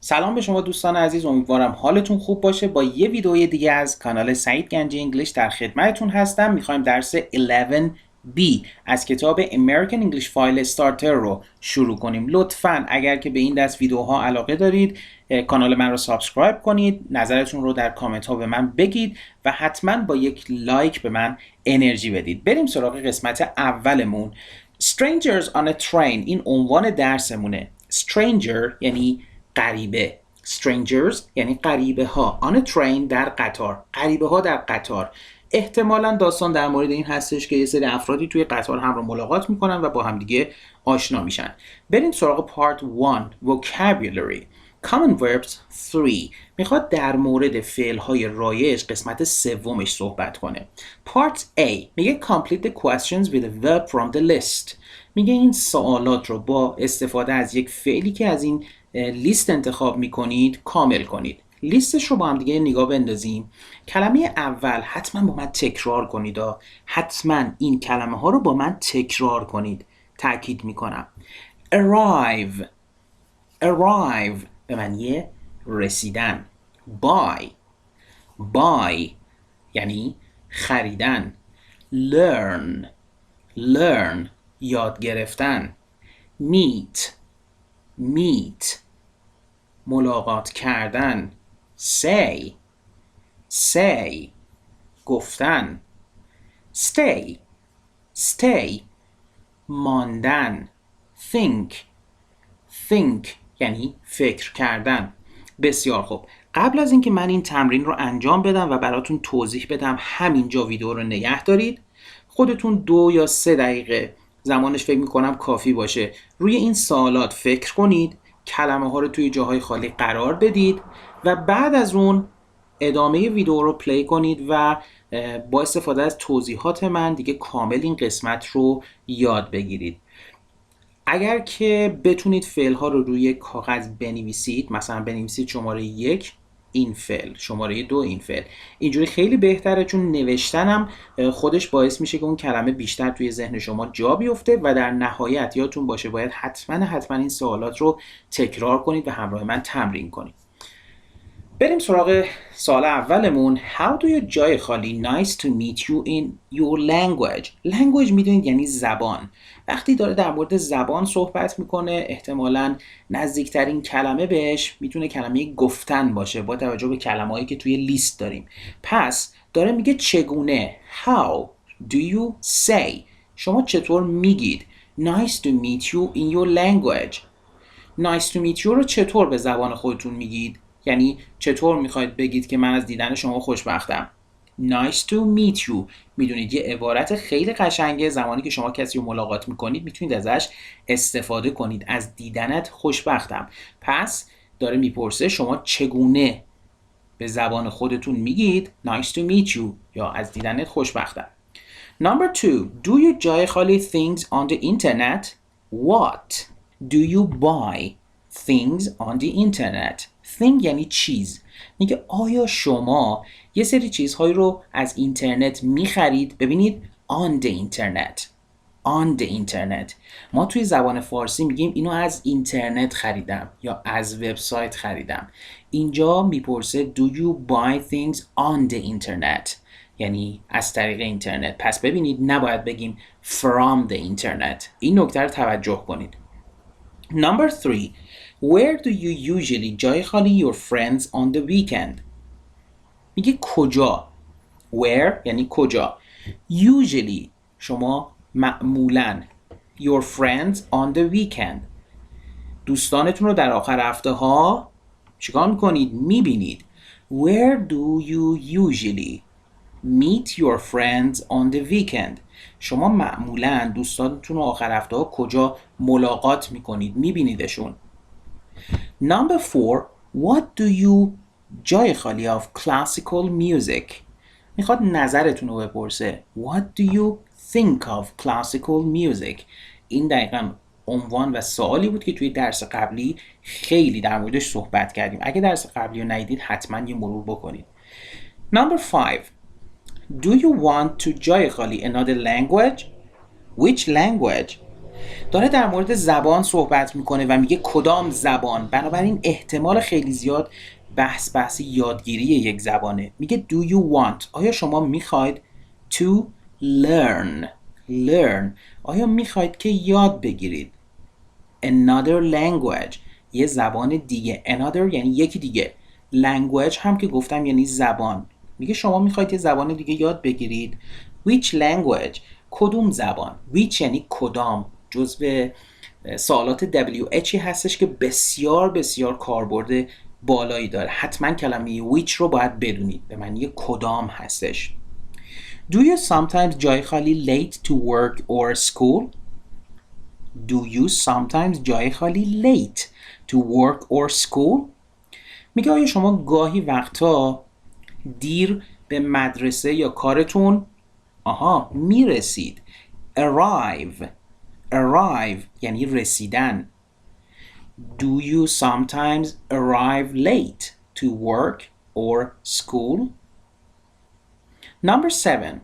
سلام به شما دوستان عزیز، امیدوارم حالتون خوب باشه. با یه ویدئوی دیگه از کانال سعید گنجی انگلیش در خدمتتون هستم. میخوایم درس 11B از کتاب American English File Starter رو شروع کنیم. لطفاً اگر که به این دست ویدئوها علاقه دارید کانال من رو سابسکرایب کنید، نظرتون رو در کامنت ها به من بگید و حتما با یک لایک به من انرژی بدید. بریم سراغ قسمت اولمون. Strangers on a train این عنوان درسمونه. Stranger یعنی غریبه. Strangers یعنی غریبه ها. On a train در قطار. غریبه ها در قطار. احتمالاً داستان در مورد این هستش که یه سری افرادی توی قطار هم رو ملاقات میکنن و با همدیگه آشنا میشن. بریم سراغ Part 1 Vocabulary. Common Verbs 3 میخواد در مورد فعل‌های رایج قسمت سومش صحبت کنه. Part A میگه Complete the questions with a verb from the list. میگه این سوالات رو با استفاده از یک فعلی که از این لیست انتخاب میکنید کامل کنید. لیستش رو با هم دیگه نگاه بندازیم. کلمه اول حتما با من تکرار کنید. حتما این کلمه ها رو با من تکرار کنید. تأکید میکنم. Arrive به معنی رسیدن. Buy یعنی خریدن. Learn یاد گرفتن. Meet ملاقات کردن. Say گفتن. Stay ماندن. Think یعنی فکر کردن. بسیار خوب. قبل از اینکه من این تمرین رو انجام بدم و براتون توضیح بدم همینجا ویدیو رو نگه دارید. خودتون 2 یا 3 دقیقه زمانش فکر میکنم کافی باشه روی این سوالات فکر کنید، کلمه ها رو توی جاهای خالی قرار بدید و بعد از اون ادامه ویدیو رو پلی کنید و با استفاده از توضیحات من دیگه کامل این قسمت رو یاد بگیرید. اگر که بتونید فعل ها رو روی کاغذ بنویسید، مثلا بنویسید شماره 1 این فعل، شماره 2 این فعل، اینجوری خیلی بهتره چون نوشتنم خودش باعث میشه که اون کلمه بیشتر توی ذهن شما جا بیفته و در نهایت یادتون باشه باید حتما این سوالات رو تکرار کنید و همراه من تمرین کنید. بریم سراغ سوال اولمون. How do you جای خالی nice to meet you in your language. language میدونید یعنی زبان. وقتی داره در مورد زبان صحبت میکنه احتمالاً نزدیکترین کلمه بهش میتونه کلمه گفتن باشه با توجه به کلمه‌هایی که توی لیست داریم. پس داره میگه چگونه. How do you say. شما چطور میگید nice to meet you in your language. nice to meet you رو چطور به زبان خودتون میگید؟ یعنی چطور میخواید بگید که من از دیدن شما خوشبختم. Nice to meet you. میدونید یه عبارت خیلی قشنگه. زمانی که شما کسی رو ملاقات میکنید میتونید ازش استفاده کنید. از دیدنت خوشبختم. پس داره میپرسه شما چگونه به زبان خودتون میگید Nice to meet you یا از دیدنت خوشبختم. Number 2. Do you جای خالی things on the internet? What do you buy things on the internet? thing یعنی چیز. میگه آیا شما یه سری چیزهایی رو از اینترنت میخرید؟ ببینید on the internet. ما توی زبان فارسی میگیم اینو از اینترنت خریدم یا از وبسایت خریدم. اینجا میپرسه do you buy things on the internet یعنی از طریق اینترنت. پس ببینید نباید بگیم from the internet. این نکته رو توجه کنید. Number 3. Where do you usually جای خالی your friends on the weekend. میگه کجا. Where یعنی کجا. Usually شما معمولاً your friends on the weekend دوستانتون رو در آخر هفته ها چیکار میکنید؟ میبینید. Where do you usually meet your friends on the weekend. شما معمولاً دوستانتون رو آخر هفته ها کجا ملاقات میکنید؟ میبینیدشون. Number 4. What do you جای خالی of classical music. میخواد نظرتون رو بپرسه. What do you think of classical music. این دقیقاً عنوان و سوالی بود که توی درس قبلی خیلی در موردش صحبت کردیم. اگه درس قبلی رو ندیدید حتما یه مرور بکنید. Number 5. Do you want to جای خالی another language. Which language. داره در مورد زبان صحبت میکنه و میگه کدام زبان. بنابراین احتمال خیلی زیاد بحث یادگیری یک زبانه. میگه do you want، آیا شما میخواید to learn، آیا میخواید که یاد بگیرید another language، یه زبان دیگه. another یعنی یکی دیگه، language هم که گفتم یعنی زبان. میگه شما میخواید یه زبان دیگه یاد بگیرید. which language، کدوم زبان. which یعنی کدام، جزو سوالات WH هستش که بسیار کاربرد بالایی داره. حتما کلمه which رو باید بدونید، به معنی کدام هستش. Do you sometimes جای خالی late to work or school؟ Do you sometimes جای خالی late to work or school؟ میگه آیا شما گاهی وقتا دیر به مدرسه یا کارتون میرسید. arrive یعنی رسیدن. Do you sometimes arrive late to work or school؟ Number 7.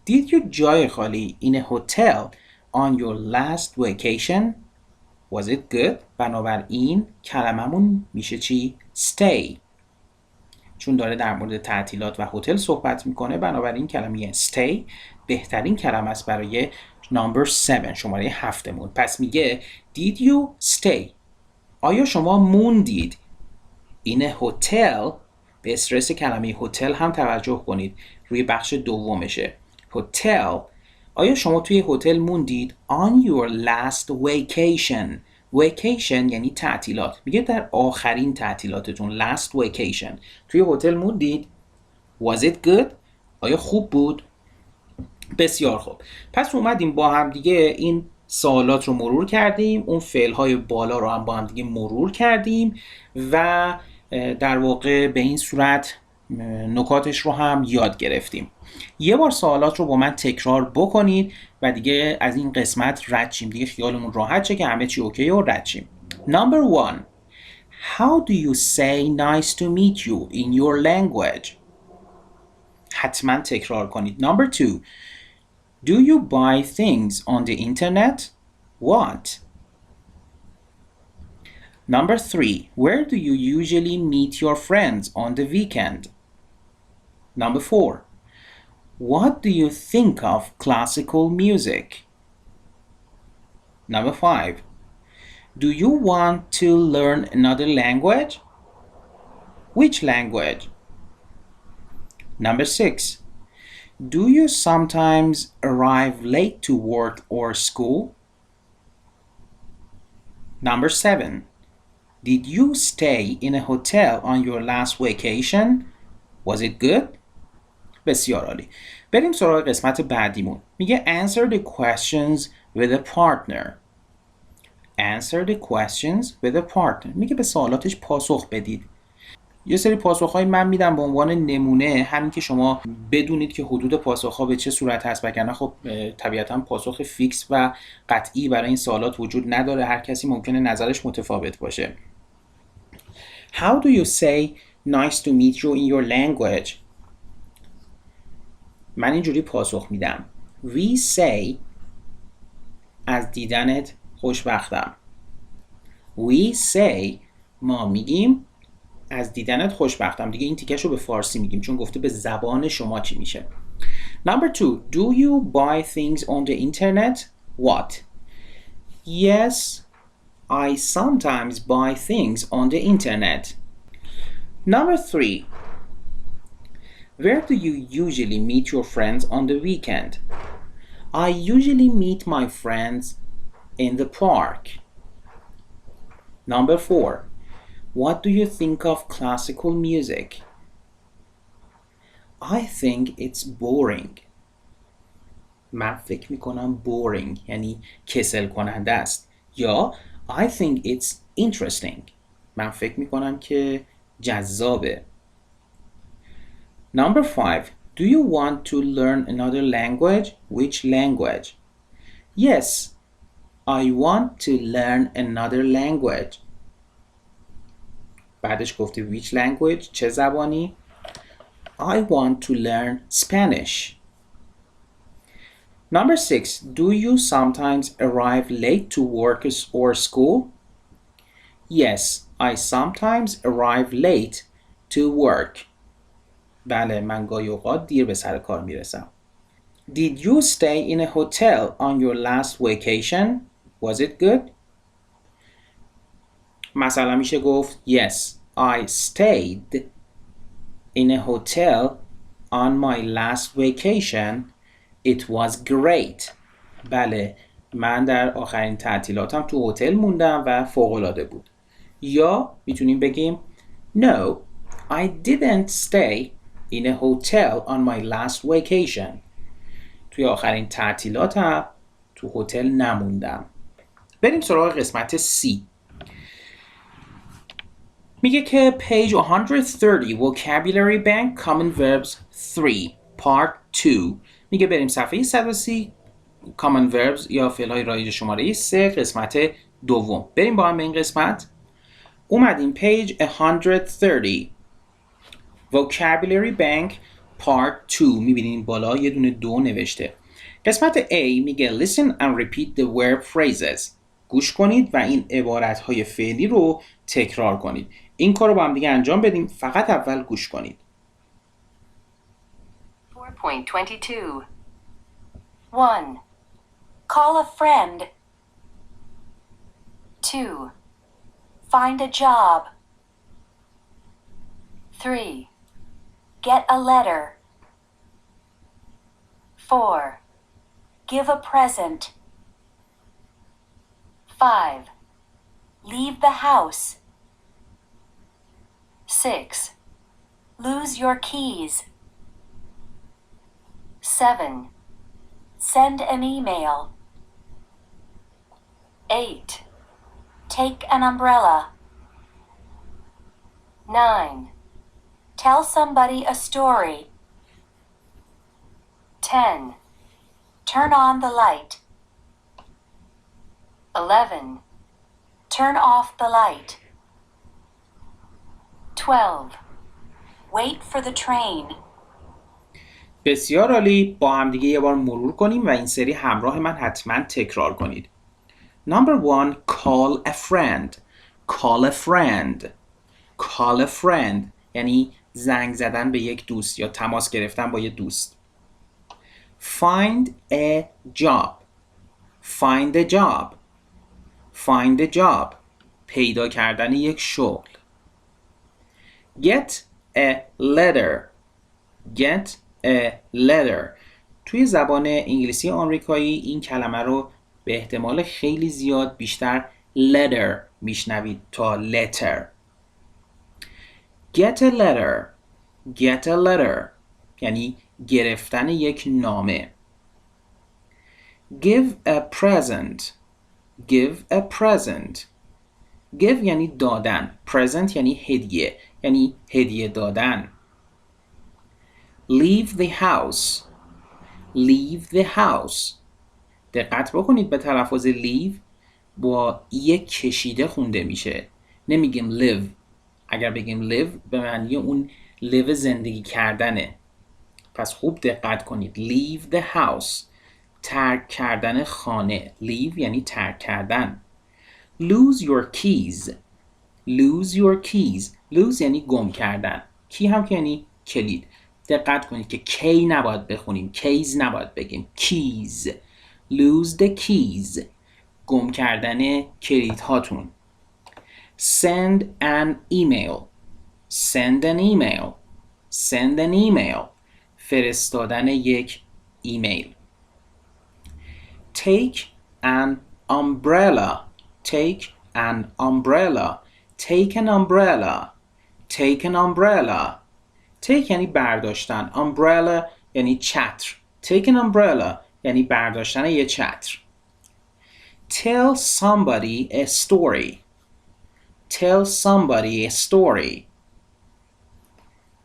Did you جای خالی in a hotel on your last vacation? Was it good؟ بنابراین کلممون میشه چی؟ stay. چون داره در مورد تعطیلات و هتل صحبت میکنه، بنابراین کلمه stay بهترین کلمه است برای number 7، شماره 7 مون. پس میگه did you stay، آیا شما موندید in a hotel. به استرس کلمه هتل هم توجه کنید، روی بخش دومشه. هتل، آیا شما توی هتل موندید on your last vacation. vacation یعنی تعطیلات. میگه در آخرین تعطیلاتتون last vacation توی هتل موندید. Was it good؟ آیا خوب بود؟ بسیار خوب. پس اومدیم با هم دیگه این سوالات رو مرور کردیم، اون فعل‌های بالا رو هم با هم دیگه مرور کردیم و در واقع به این صورت نکاتش رو هم یاد گرفتیم. یه بار سوالات رو با من تکرار بکنید و دیگه از این قسمت رد شیم، دیگه خیالمون راحت شه که همه چی اوکی و رد شیم. Number 1. How do you say nice to meet you in your language؟ حتما تکرار کنید. Number 2. Do you buy things on the internet? What? Number 3. Where do you usually meet your friends on the weekend? Number 4. What do you think of classical music? Number 5. Do you want to learn another language? Which language? Number 6. Do you sometimes arrive late to work or school? Number 7. Did you stay in a hotel on your last vacation? Was it good? بسیار عالی. بریم سراغ قسمت بعدیمون. میگه answer the questions with a partner. Answer the questions with a partner. میگه به سوالاتش پاسخ بدید. یه سری پاسخ‌های من میدم به عنوان نمونه، همین که شما بدونید که حدود پاسخ‌ها به چه صورت هست، وگرنه خب طبیعتاً پاسخ فیکس و قطعی برای این سوالات وجود نداره، هر کسی ممکنه نظرش متفاوت باشه. How do you say nice to meet you in your language؟ من اینجوری پاسخ میدم. We say از دیدنت خوشبختم. We say ما میگیم از دیدنت خوشبختم. دیگه این تیکش رو به فارسی میگیم چون گفته به زبان شما چی میشه. Number 2. Do you buy things on the internet? What? Yes, I sometimes buy things on the internet. Number 3. Where do you usually meet your friends on the weekend? I usually meet my friends in the park. Number 4. What do you think of classical music? I think it's boring. من فکر میکنم boring یعنی کسل کننده است. یا I think it's interesting. من فکر میکنم که جذابه. Number 5. Do you want to learn another language? Which language? Yes, I want to learn another language. بعدش گفته which language؟ چه زبانی؟ I want to learn Spanish. Number 6. Do you sometimes arrive late to work or school? Yes, I sometimes arrive late to work. بله، من گاهی اوقات دیر به سر کار میرسم. Did you stay in a hotel on your last vacation? Was it good? مثلا میشه گفت Yes, I stayed in a hotel on my last vacation. It was great. بله، من در آخرین تعطیلاتم تو هتل موندم و فوق‌العاده بود. یا میتونیم بگیم No, I didn't stay in a hotel on my last vacation. توی آخرین تعطیلاتم تو هتل نموندم. بریم سراغ قسمت C. میگه که page 130 vocabulary bank common verbs 3 part 2. میگه بریم صفحه 130 common verbs یا فعل‌های رایج شماره 3 قسمت دوم. بریم با هم به این قسمت. اومدیم page 130 vocabulary bank part 2. میبینیم بالا یه دونه 2 نوشته. قسمت A میگه listen and repeat the verb phrases. گوش کنید و این عبارت‌های فعلی رو تکرار کنید. این کار رو با هم دیگه انجام بدیم. فقط اول گوش کنید. 4.22 1. Call a friend. 2. Find a job. 3. Get a letter. 4. Give a present. 5. Leave the house. 6. Lose your keys. 7. Send an email. 8. Take an umbrella. 9. Tell somebody a story. 10. Turn on the light. 11. Turn off the light. 12. Wait for the train. بسیار عالی. با هم دیگه یه بار مرور کنیم و این سری همراه من حتما تکرار کنید. Number 1. Call a friend. Call a friend. Call a friend یعنی زنگ زدن به یک دوست یا تماس گرفتن با یک دوست. Find a job. Find a job. Find a job. پیدا کردن یک شغل. Get a letter. Get a letter. توی زبان انگلیسی آمریکایی این کلمه رو به احتمال خیلی زیاد بیشتر letter میشنوید تا letter. Get a letter. Get a letter یعنی گرفتن یک نامه. Give a present. Give a present. Give یعنی دادن. Present یعنی هدیه. یعنی هدیه دادن. Leave the house. Leave the house. دقت بکنید به تلفظ leave با یک کشیده خونده میشه. نمیگیم live. اگر بگیم live به معنی اون live زندگی کردنه. پس خوب دقت کنید. Leave the house. ترک کردن خانه. Leave یعنی ترک کردن. Lose your keys. Lose your keys. Lose یعنی گم کردن. Key هم که یعنی کلید. دقت کنید که کی نباید بخونیم. keys نباید بگیم. keys. Lose the keys. گم کردن کلید هاتون. Send an email. Send an email. Send an email. فرستادن یک ایمیل. Take an umbrella. Take an umbrella. Take an umbrella. Take an umbrella. Take یعنی برداشتن. Umbrella یعنی چتر. Take an umbrella یعنی برداشتن یه چتر. Tell somebody a story. Tell somebody a story.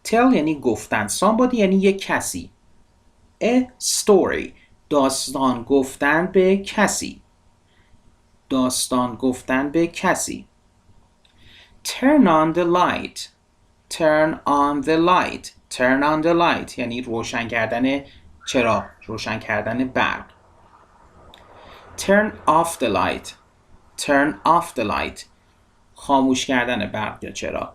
Tell یعنی گفتن. Somebody یعنی یک کسی. A story. داستان گفتن به کسی. داستان گفتن به کسی. Turn on the light. Turn on the light. Turn on the light یعنی روشن کردن چراغ. روشن کردن برق. turn off the light. turn off the light. خاموش کردن برق یا چراغ.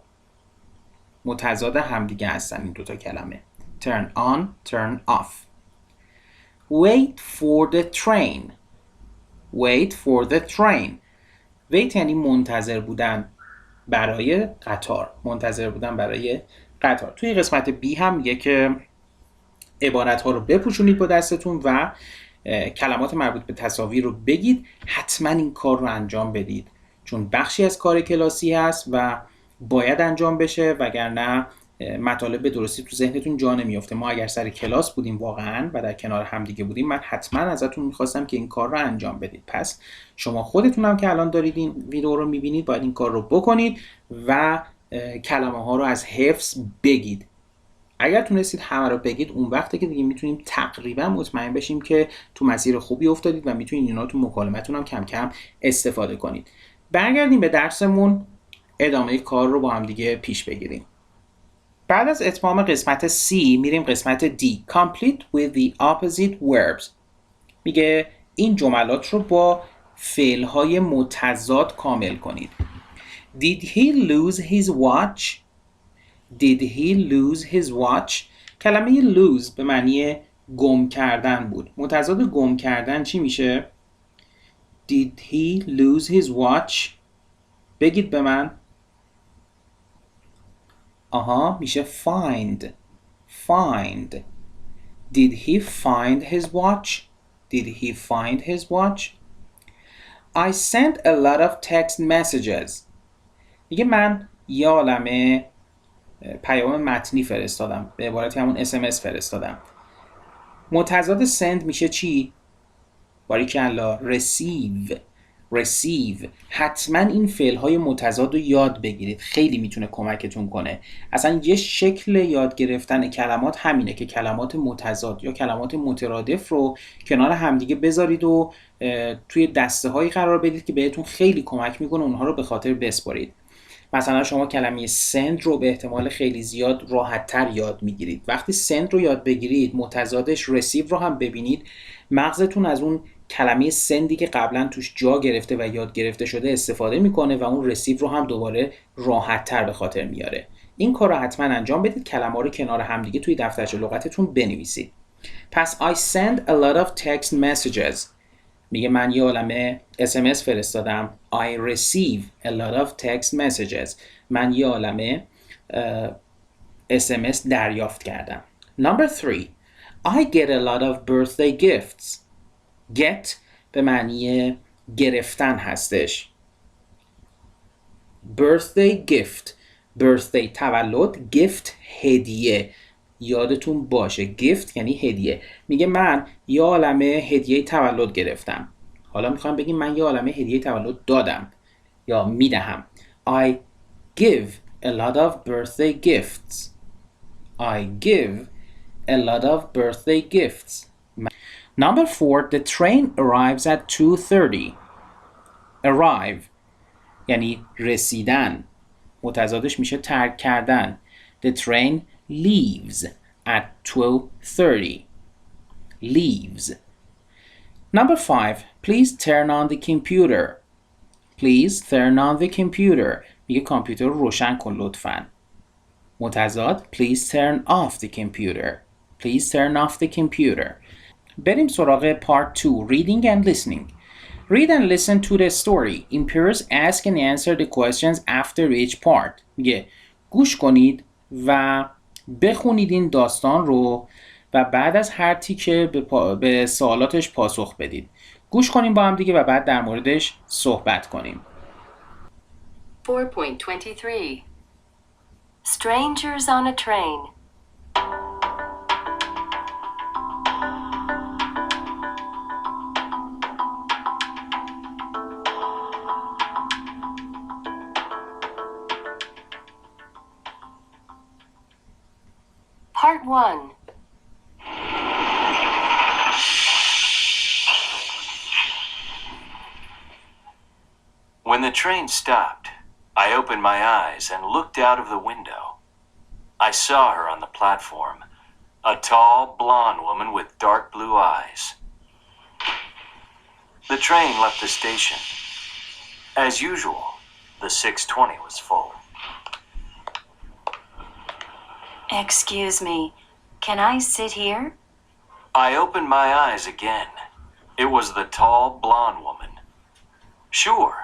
متضاد همدیگه هستن این دوتا کلمه. turn on, turn off. wait for the train. wait for the train. wait یعنی منتظر بودن برای قطار. منتظر بودن برای قطار. توی قسمت بی هم میگه که عبارت ها رو بپوشونید با دستتون و کلمات مربوط به تصاویر رو بگید. حتما این کار رو انجام بدید چون بخشی از کار کلاسی هست و باید انجام بشه وگرنه مطالب به درستی تو ذهنتون جا نمیافته. ما اگر سر کلاس بودیم واقعا و در کنار همدیگه بودیم من حتما ازتون میخواستم که این کار رو انجام بدید. پس شما خودتون هم که الان دارید این ویدیو رو میبینید باید این کار رو بکنید و کلمه ها رو از حفظ بگید. اگر تونستید همه رو بگید اون وقته که دیگه میتونیم تقریبا مطمئن بشیم که تو مسیر خوبی افتادید و میتونید اینا تو مکالمتون هم کم کم استفاده کنید. برگردیم به درسمون، ادامه کار رو با هم دیگه پیش بگیریم. بعد از اتمام قسمت C میریم قسمت D. Complete with the opposite verbs. میگه این جملات رو با فعل‌های متضاد کامل کنید. Did he lose his watch? Did he lose his watch? کلمه lose به معنی گم کردن بود. متضاد گم کردن چی میشه؟ Did he lose his watch? بگید به من. آها میشه find. Find. Did he find his watch? Did he find his watch? I sent a lot of text messages. میگه من یه عالمه پیام متنی فرستادم. به عبارتی همون SMS فرستادم. متضاد send میشه چی؟ باریکلا receive. receive. حتما این فعل‌های متضاد رو یاد بگیرید. خیلی میتونه کمکتون کنه. اصلا یه شکل یاد گرفتن کلمات همینه که کلمات متضاد یا کلمات مترادف رو کنار همدیگه بذارید و توی دسته‌هایی قرار بدید که بهتون خیلی کمک میکنه اونها رو به خاطر بسپارید. مثلا شما کلمه send رو به احتمال خیلی زیاد راحت‌تر یاد میگیرید. وقتی send رو یاد بگیرید متضادش receive رو هم ببینید مغزتون از اون کلمه sendی که قبلا توش جا گرفته و یاد گرفته شده استفاده میکنه و اون receive رو هم دوباره راحت‌تر به خاطر میاره. این کار رو حتما انجام بدید. کلمه‌ها رو کنار هم دیگه توی دفترچه لغتتون بنویسید. پس I send a lot of text messages. میگه من یه عالمه SMS فرستادم. I receive a lot of text messages. من یه عالمه SMS دریافت کردم. Number 3. I get a lot of birthday gifts. Get به معنی گرفتن هستش. Birthday gift. Birthday تولد. Gift هدیه. یادتون باشه gift یعنی هدیه. میگه من یه عالمه هدیه تولد گرفتم. حالا میخوام بگیم من یه عالمه هدیه تولد دادم یا میدهم. I give a lot of birthday gifts. I give a lot of birthday gifts. Number 4. The train arrives at 2:30. Arrive یعنی رسیدن. متضادش میشه ترک کردن. The train leaves at 12:30. Leaves. Number 5. Please turn on the computer. Please turn on the computer. میگه کامپیوتر رو روشن کن لطفاً. متضاد please turn off the computer. Please turn off the computer. بریم سراغ part 2. Reading and listening. Read and listen to the story. In pairs, ask and answer the questions after each part. میگه گوش کنید و بخونید این داستان رو و بعد از هر تیکه به سوالاتش پاسخ بدید. گوش کنیم با هم دیگه و بعد در موردش صحبت کنیم. 4.23 Strangers on a train. Part 1. When the train stopped, I opened my eyes and looked out of the window. I saw her on the platform, a tall, blonde woman with dark blue eyes. The train left the station. As usual, the 6:20 was full. Excuse me, can I sit here? I opened my eyes again. It was the tall, blonde woman. Sure,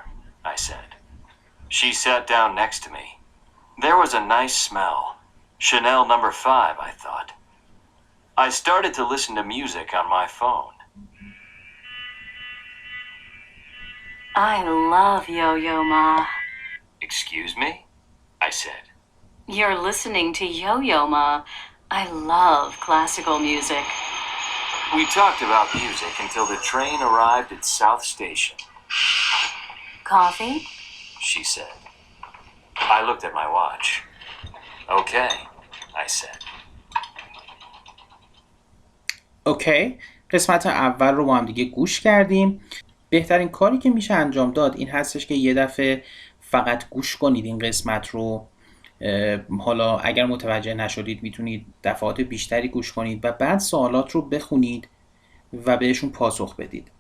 I said. She sat down next to me. There was a nice smell. Chanel number 5, I thought. I started to listen to music on my phone. I love Yo-Yo Ma. Excuse me? I said. You're listening to Yo-Yo Ma. I love classical music. We talked about music until the train arrived at South Station. Coffee? She said. I looked at my watch. Okay, I said. اوکی، قسمت اول رو با هم دیگه گوش کردیم. بهترین کاری که میشه انجام داد این هستش که یه دفعه فقط گوش کنید این قسمت رو. حالا اگر متوجه نشدید میتونید دفعات بیشتری گوش کنید و بعد سوالات رو بخونید و بهشون پاسخ بدید.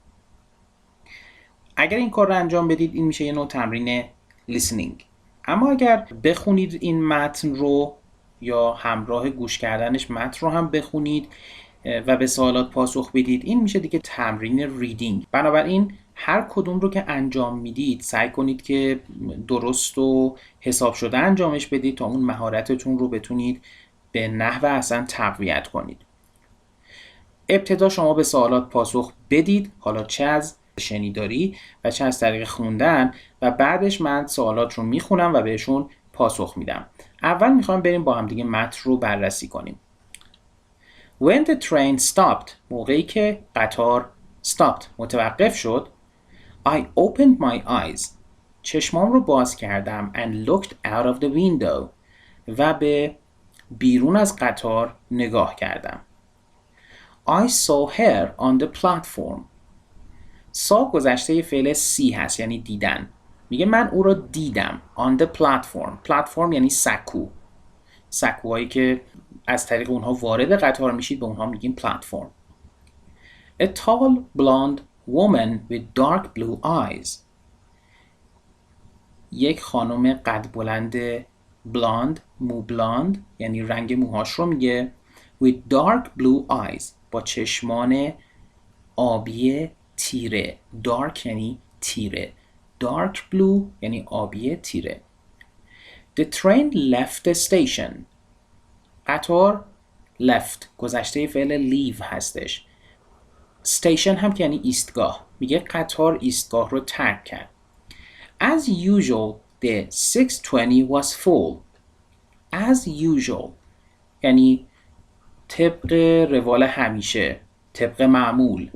اگر این کار رو انجام بدید این میشه یه نوع تمرین listening. اما اگر بخونید این متن رو یا همراه گوش کردنش متن رو هم بخونید و به سوالات پاسخ بدید این میشه دیگه تمرین ریدینگ. بنابراین هر کدوم رو که انجام میدید سعی کنید که درست و حساب شده انجامش بدید تا اون مهارتتون رو بتونید به نحو احسن تقویت کنید. ابتدا شما به سوالات پاسخ بدید، حالا چه از شنیداری و چه از طریق خوندن، و بعدش من سوالات رو میخونم و بهشون پاسخ میدم. اول میخوام بریم با هم دیگه متن رو بررسی کنیم. When the train stopped، موقعی که قطار stopped متوقف شد، I opened my eyes، چشمام رو باز کردم and looked out of the window، و به بیرون از قطار نگاه کردم. I saw her on the platform. saw گذشته فعل see هست یعنی دیدن. میگه من او را دیدم on the platform. platform یعنی سکو. سکوهایی که از طریق اونها وارد قطار میشید به اونها میگیم platform. A tall blonde woman with dark blue eyes. یک خانم قد بلند blonde، مو blonde یعنی رنگ موهاش رو میگه، with dark blue eyes با چشمان آبی تیره. dark یعنی تیره، dark blue یعنی آبی تیره. The train left the station. قطار left گذشته فعل leave هستش. station هم که یعنی ایستگاه. میگه قطار ایستگاه رو ترک کرد. As usual the 6:20 was full. As usual یعنی طبق روال همیشه، طبق معمول.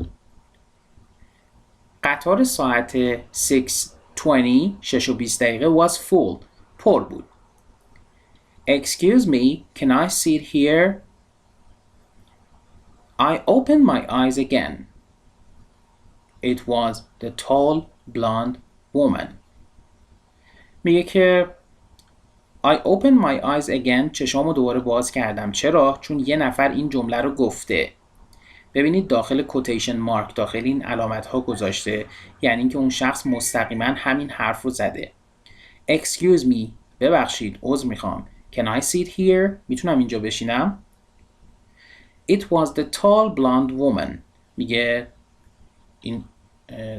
قطار ساعت 6:20 6:20 was full پر بود. Excuse me, can I sit here? I opened my eyes again. It was the tall blonde woman. میگه که I opened my eyes again، چشامو دوباره باز کردم. چرا؟ چون یه نفر این جمله رو گفته. ببینید داخل کوتیشن مارک، داخل این علامت ها گذاشته، یعنی اینکه اون شخص مستقیما همین حرف رو زده. Excuse me، ببخشید، عذر میخوام. Can I sit here؟ میتونم اینجا بشینم؟ It was the tall blonde woman. میگه این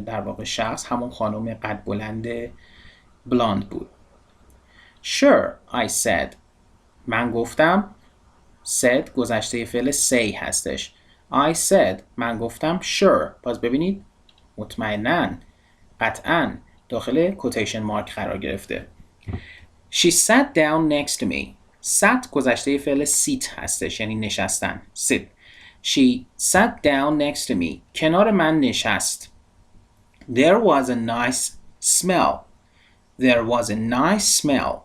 در واقع شخص همون خانم قد بلند بلاند بود. Sure, I said. من گفتم. said گذشته فعل say هستش. I said من گفتم sure. باز ببینید مطمئناً، قطعاً داخل کوتیشن مارک قرار گرفته. She sat down next to me. sat گذشته فعل sit هستش یعنی نشستن. sit. She sat down next to me. کنار من نشست. There was a nice smell. There was a nice smell.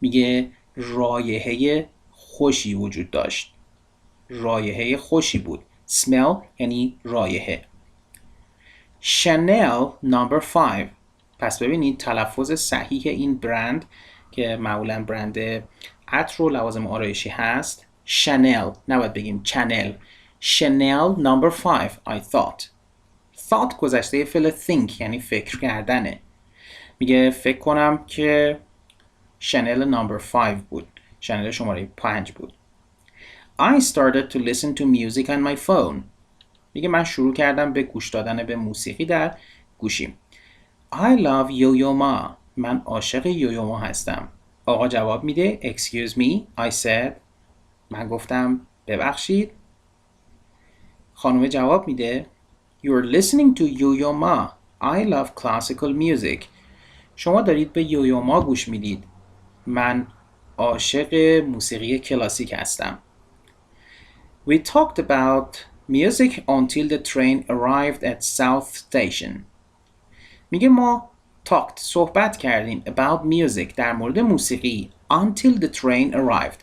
میگه رایحه خوشی وجود داشت. رایحه خوشی بود. smell یعنی رایحه. Chanel number 5. پس ببینید تلفظ صحیح این برند که معمولا برند عطر و لوازم آرایشی هست، Chanel، نباید بگیم چنل. Chanel number 5 I thought. thought گذشته فعل think یعنی فکر کردنه. میگه فکر کنم که شنل نمبر 5 بود. شنل شماره 5 بود. I started to listen to music on my phone. میگه من شروع کردم به گوش دادن به موسیقی در گوشیم. I love yo-yo ma. من عاشق یویو ما هستم. آقا جواب میده Excuse me, I said. من گفتم ببخشید. خانم جواب میده You're listening to yo-yo ma. I love classical music. شما دارید به یویو ما گوش میدید. من عاشق موسیقی کلاسیک هستم. We talked about music until the train arrived at South Station. میگه ما صحبت کردیم about music در مورد موسیقی until the train arrived.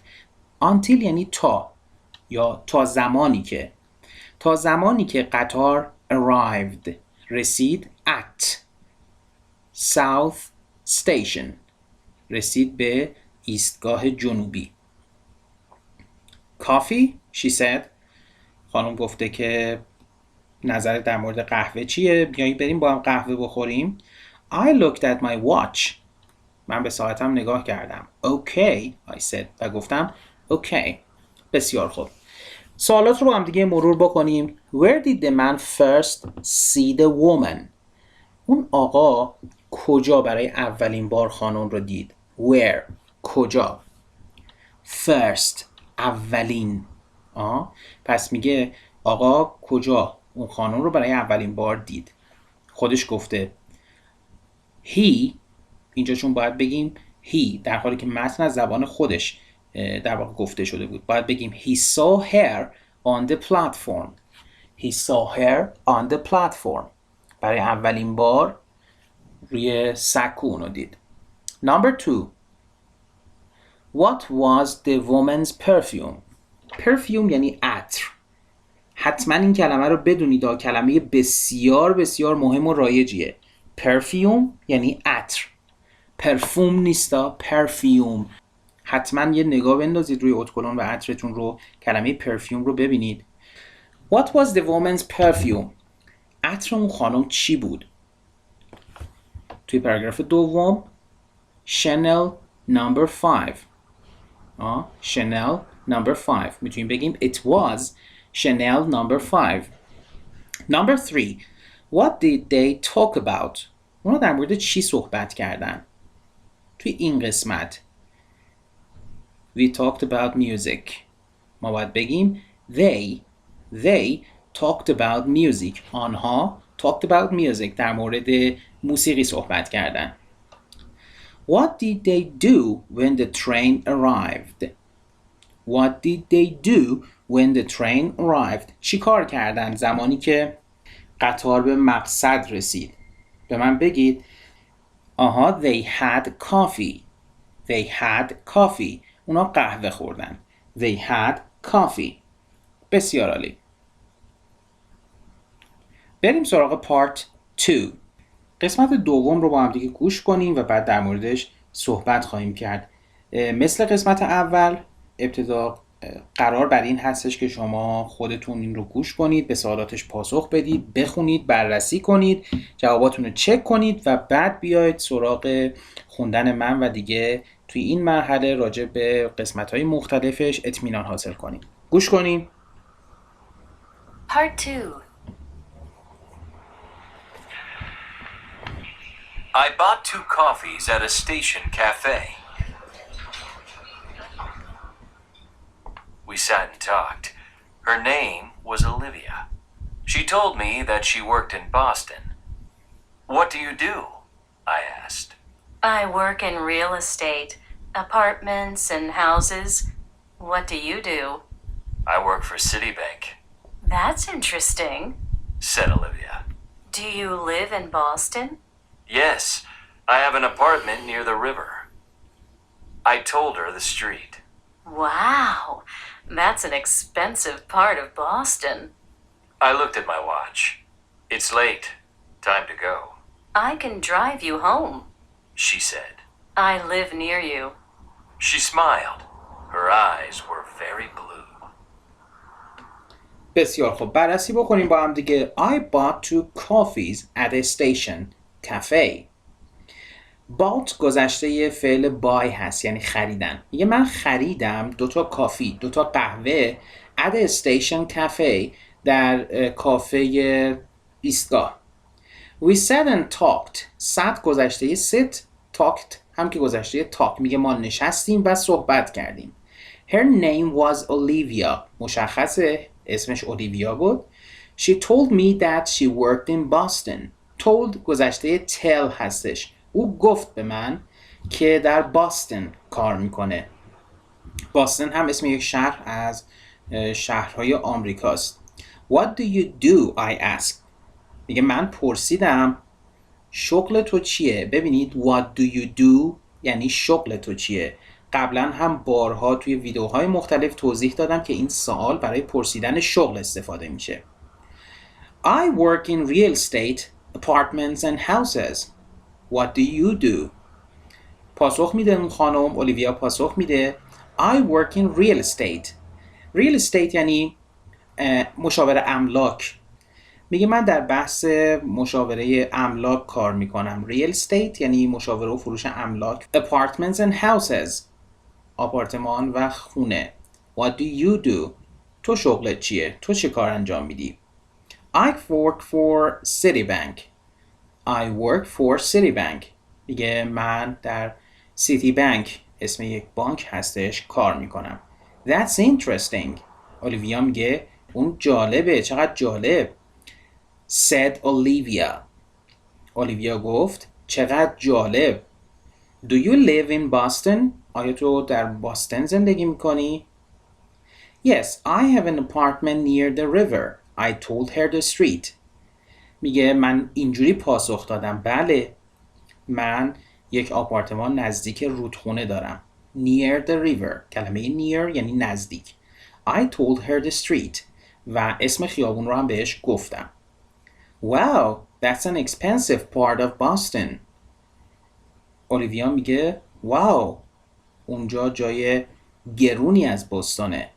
Until یعنی تا یا تا زمانی که قطار arrived رسید at South Station رسید به ایستگاه جنوبی. Coffee, she said. خانم گفته که نظر در مورد قهوه چیه؟ بیایید بریم با هم قهوه بخوریم. I looked at my watch. من به ساعتم نگاه کردم. Okay, I said. و گفتم okay. بسیار خوب. سوالات رو با هم دیگه مرور بکنیم. Where did the man first see the woman? اون آقا کجا برای اولین بار خانم رو دید؟ Where؟ کجا؟ First اولین. پس میگه آقا کجا اون خانم رو برای اولین بار دید؟ خودش گفته he. اینجا چون باید بگیم he در حالی که متن از زبان خودش در واقع گفته شده بود، باید بگیم he saw her on the platform. He saw her on the platform. برای اولین بار روی سکو اونو دید. Number 2. What was the woman's perfume? Perfume یعنی عطر. حتما این کلمه رو بدونید، کلمه بسیار بسیار مهم و رایجیه. Perfume یعنی عطر. پرفوم نیستا، پرفیوم. حتما یه نگاه بندازید روی اتکلون و عطرتون رو، کلمه پرفیوم رو ببینید. What was the woman's perfume? عطر اون خانم چی بود؟ توی پاراگراف دوم Chanel number 5. Chanel number 5. میتونیم بگیم it was Chanel number 5. Number 3. What did they talk about? اونا در مورد چی صحبت کردن؟ توی این قسمت We talked about music. ما باید بگیم They talked about music. آنها talked about music. در مورد موسیقی صحبت کردن. What did they do when the train arrived? What did they do when the train arrived? چی کار کردن زمانی که قطار به مقصد رسید؟ به من بگید. They had coffee. They had coffee. اونا قهوه خوردن. They had coffee. بسیار عالی. بریم سراغ پارت 2. قسمت دوم رو با هم دیگه گوش کنیم و بعد در موردش صحبت خواهیم کرد. مثل قسمت اول ابتدا قرار بر این هستش که شما خودتون این رو گوش کنید، به سوالاتش پاسخ بدید، بخونید، بررسی کنید، جواباتون رو چک کنید و بعد بیاید سراغ خوندن من و دیگه توی این مرحله راجع به قسمت‌های مختلفش اطمینان حاصل کنید. گوش کنیم. Part 2. I bought 2 coffees at a station cafe. We sat and talked. Her name was Olivia. She told me that she worked in Boston. What do you do? I asked. I work in real estate, apartments and houses. What do you do? I work for Citibank, That's interesting. said Olivia. Do you live in Boston? Yes, I have an apartment near the river. I told her the street. Wow, that's an expensive part of Boston. I looked at my watch. It's late. Time to go, I can drive you home. she said. I live near you. She smiled. Her eyes were very blue. بسیار خوب، بررسی بکنیم با هم دیگه. I bought 2 coffees at a station cafe. bought گذشته فعل buy هست، یعنی خریدن. میگه من خریدم 2 تا کافی، 2 تا قهوه at a station cafe، در کافه ایستگاه. We sat and talked. sat گذشته sit، talked هم که گذشته talk. میگه ما نشستیم و صحبت کردیم. Her name was Olivia. مشخصه، اسمش اولیویا بود. She told me that she worked in Boston. told گذشته tell هستش. او گفت به من که در باستون کار میکنه. باستون هم اسم یک شهر از شهرهای آمریکاست. What do you do? I asked. میگه من پرسیدم شغل تو چیه؟ ببینید what do you do یعنی شغل تو چیه. قبلا هم بارها توی ویدیوهای مختلف توضیح دادم که این سوال برای پرسیدن شغل استفاده میشه. I work in real estate, apartments and houses. What do you do? پاسخ میده اون خانم، اولیویا پاسخ میده I work in real estate. real estate یعنی مشاور املاک. میگه من در بحث مشاوره املاک کار میکنم. real estate یعنی مشاوره و فروش املاک. apartments and houses آپارتمان و خونه. What do you do? تو شغلت چیه؟ تو چه کار انجام میدی؟ I work for Citibank. I work for Citibank. میگه من در سیتی بانک، اسم یک بانک هستش، کار میکنم. That's interesting. اولیویا میگه اون جالبه، چقدر جالب. Said Olivia. اولیویا گفت چقدر جالب. Do you live in Boston? آیا تو در باستون زندگی میکنی؟ Yes, I have an apartment near the river. I told her the street. میگه من اینجوری پاسخ دادم بله، من یک آپارتمان نزدیک رودخونه دارم. Near the river. کلمه near یعنی نزدیک. I told her the street. و اسم خیابون رو هم بهش گفتم. Wow, that's an expensive part of Boston. اولیویا میگه واو، اونجا جای گرونی از بوستونه.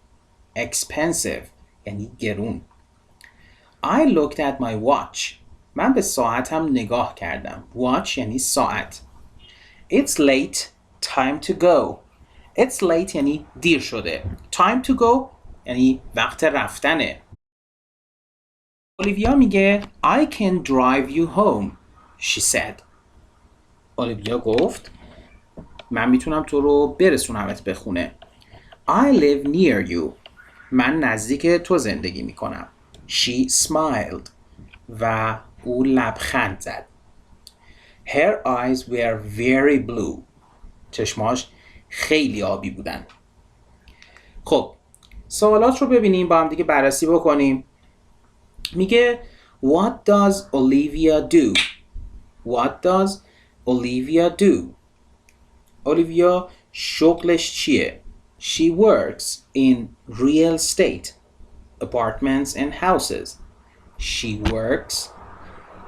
Expensive یعنی گرون. I looked at my watch. من به ساعتم نگاه کردم. Watch یعنی ساعت. It's late. Time to go. It's late یعنی دیر شده. Time to go یعنی وقت رفتنه. اولیویا میگه I can drive you home. She said. اولیویا گفت من میتونم تو رو برسونمت به خونه. I live near you. من نزدیک تو زندگی میکنم. She smiled. و او لبخند زد. Her eyes were very blue. چشماش خیلی آبی بودن. خب سوالات رو ببینیم، با هم دیگه بررسی بکنیم. میگه What does Olivia do? What does Olivia do? اولیویا شغلش چیه؟ She works in real estate, apartments and houses. She works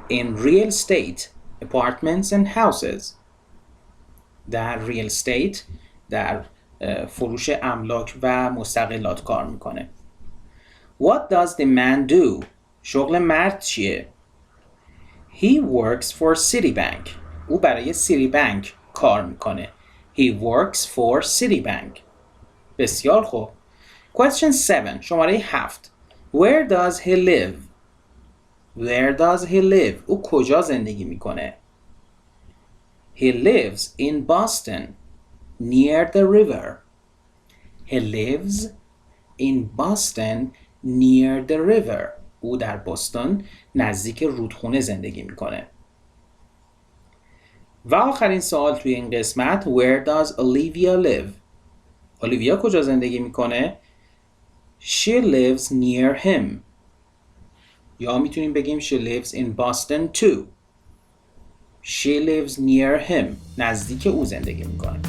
in real estate, apartments and houses. در real estate، در فروش املاک و مستقلات کار میکنه. What does the man do? شغل مرد چیه؟ He works for Citibank. او برای سیتی بانک کار میکنه. He works for Citibank. بسیار خوب. Question 7. شماره 7. Where does he live? Where does he live? او کجا زندگی میکنه؟ He lives in Boston, near the river. He lives in Boston, near the river. او در بوستون نزدیک رودخونه زندگی میکنه. و آخرین سوال توی این قسمت Where does Olivia live? اولیویا کجا زندگی میکنه؟ She lives near him. یا میتونیم بگیم She lives in Boston too. She lives near him. نزدیک او زندگی میکنه.